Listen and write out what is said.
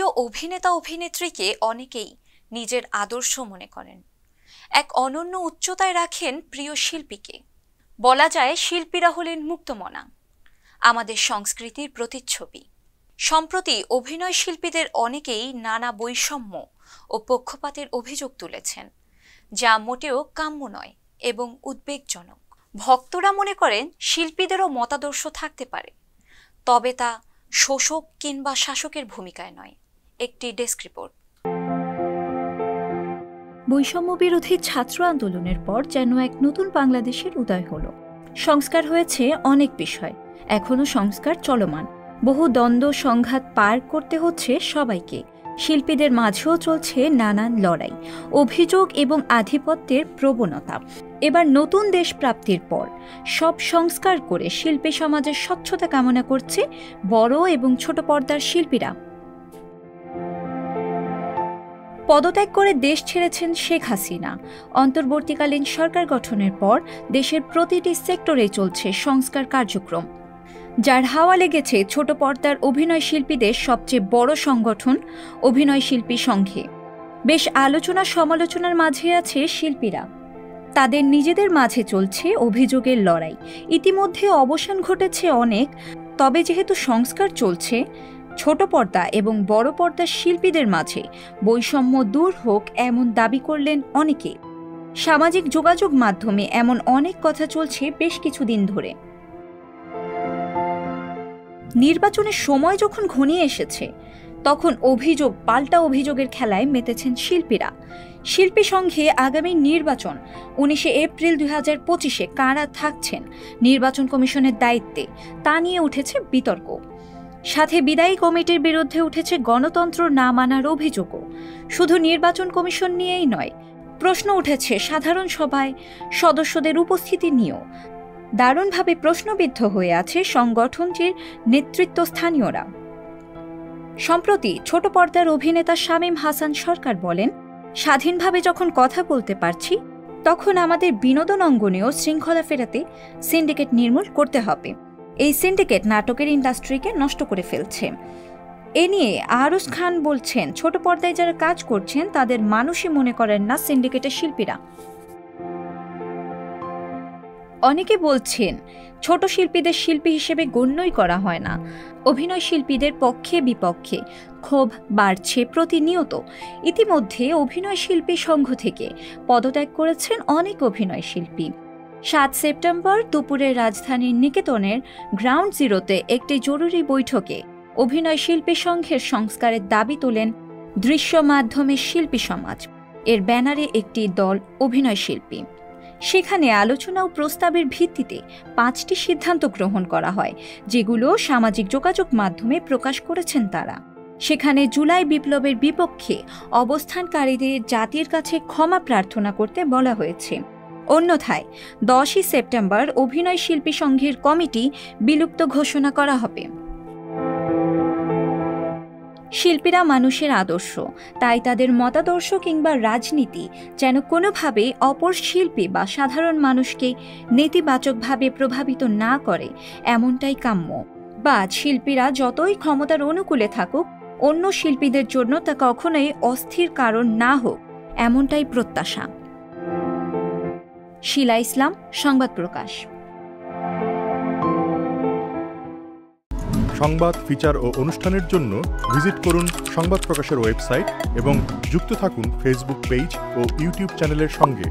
প্রিয় অভিনেতা অভিনেত্রীকে অনেকেই নিজের আদর্শ মনে করেন। এক অনন্য উচ্চতায় রাখেন প্রিয় শিল্পীকে। বলা যায় শিল্পীরা হলেন মুক্তমনা, আমাদের সংস্কৃতির প্রতিচ্ছবি। সম্প্রতি অভিনয় শিল্পীদের অনেকেই নানা বৈষম্য ও পক্ষপাতের অভিযোগ তুলেছেন, যা মোটেও কাম্য নয় এবং উদ্বেগজনক। ভক্তরা মনে করেন শিল্পীদেরও মতাদর্শ থাকতে পারে, তবে তা শোষক কিংবা শাসকের ভূমিকায় নয়। একটি ডেস্ক রিপোর্ট। বৈষম্য বিরোধী ছাত্র আন্দোলনের পর যেন এক নতুন বাংলাদেশের উদয় হলো। সংস্কার হয়েছে অনেক বিষয়, এখনো সংস্কার চলমান। বহু দ্বন্দ্ব সংঘাত পার করতে হচ্ছে সবাইকে। শিল্পীদের মাঝেও চলছে নানান লড়াই, অভিযোগ এবং আধিপত্যের প্রবণতা। এবার নতুন দেশ প্রাপ্তির পর সব সংস্কার করে শিল্পী সমাজের স্বচ্ছতা কামনা করছে বড় এবং ছোট পর্দার শিল্পীরা। পদত্যাগ করে দেশ ছেড়েছেন শেখ হাসিনা। অন্তর্বর্তীকালীন সরকার গঠনের পর দেশের প্রতিটি সেক্টরে চলছে সংস্কার কার্যক্রম, যার হাওয়া লেগেছে ছোট পর্দার অভিনয় শিল্পীদের সবচেয়ে বড় সংগঠন অভিনয় শিল্পী সংঘে। বেশ আলোচনা সমালোচনার মাঝে আছে শিল্পীরা। তাদের নিজেদের মাঝে চলছে অভিযোগের লড়াই। ইতিমধ্যে অবসান ঘটেছে অনেক, তবে যেহেতু সংস্কার চলছে, ছোট পর্দা এবং বড় পর্দার শিল্পীদের মাঝে বৈষম্য দূর হোক এমন দাবি করলেন অনেকে। সামাজিক যোগাযোগ মাধ্যমে এমন অনেক কথা চলছে বেশ কিছুদিন ধরে। নির্বাচনের সময় যখন ঘনিয়ে এসেছে, তখন অভিযোগ পাল্টা অভিযোগের খেলায় মেতেছেন শিল্পীরা। শিল্পী সংঘে আগামী নির্বাচন 19 এপ্রিল 2025-এ কারা থাকছেন নির্বাচন কমিশনের দায়িত্বে, তা নিয়ে উঠেছে বিতর্ক। সাথে বিদায়ী কমিটির বিরুদ্ধে উঠেছে গণতন্ত্র না মানার অভিযোগও। শুধু নির্বাচন কমিশন নিয়েই নয়, প্রশ্ন উঠেছে সাধারণ সভায় সদস্যদের উপস্থিতি নিয়েও। দারুণভাবে প্রশ্নবিদ্ধ হয়ে আছে সংগঠনটির নেতৃত্বস্থানীয়রা। সম্প্রতি ছোট পর্দার অভিনেতা শামীম হাসান সরকার বলেন, স্বাধীনভাবে যখন কথা বলতে পারছি, তখন আমাদের বিনোদন অঙ্গনেও শৃঙ্খলা ফেরাতে সিন্ডিকেট নির্মূল করতে হবে। এই সিন্ডিকেট নাটকের ইন্ডাস্ট্রিকে নষ্ট করে ফেলছে। এ নিয়ে আরুস খান বলছেন, ছোট পর্দায় যারা কাজ করছেন তাদের মানুষই মনে করেন না সিন্ডিকেটের শিল্পীরা। অনেকে বলছেন ছোট শিল্পীদের শিল্পী হিসেবে গণ্যই করা হয় না। অভিনয় শিল্পীদের পক্ষে বিপক্ষে ক্ষোভ বাড়ছে প্রতিনিয়ত। ইতিমধ্যে অভিনয় শিল্পী সংঘ থেকে পদত্যাগ করেছেন অনেক অভিনয় শিল্পী। 7 সেপ্টেম্বর দুপুরে রাজধানীর নিকেতনের গ্রাউন্ড জিরোতে একটি জরুরি বৈঠকে অভিনয় শিল্পী সংঘের সংস্কারের দাবি তোলেন দৃশ্য মাধ্যমের শিল্পী সমাজ। এর ব্যানারে একটি দল অভিনয় শিল্পী। সেখানে আলোচনা ও প্রস্তাবের ভিত্তিতে 5টি সিদ্ধান্ত গ্রহণ করা হয়, যেগুলো সামাজিক যোগাযোগ মাধ্যমে প্রকাশ করেছেন তারা। সেখানে জুলাই বিপ্লবের বিপক্ষে অবস্থানকারীদের জাতির কাছে ক্ষমা প্রার্থনা করতে বলা হয়েছে। অন্যথায় 10 সেপ্টেম্বর অভিনয় শিল্পী সংঘের কমিটি বিলুপ্ত ঘোষণা করা হবে। শিল্পীরা মানুষের আদর্শ, তাই তাদের মতাদর্শ কিংবা রাজনীতি যেন কোনোভাবে অপর শিল্পী বা সাধারণ মানুষকে নেতিবাচকভাবে প্রভাবিত না করে, এমনটাই কাম্য। বা শিল্পীরা যতই ক্ষমতার অনুকূলে থাকুক, অন্য শিল্পীদের জন্য তা কখনোই অস্থির কারণ না হোক, এমনটাই প্রত্যাশা। শিলা ইসলাম, সংবাদ প্রকাশ। সংবাদ, ফিচার ও অনুষ্ঠানের জন্য ভিজিট করুন সংবাদ প্রকাশের ওয়েবসাইট এবং যুক্ত থাকুন ফেসবুক পেজ ও ইউটিউব চ্যানেলের সঙ্গে।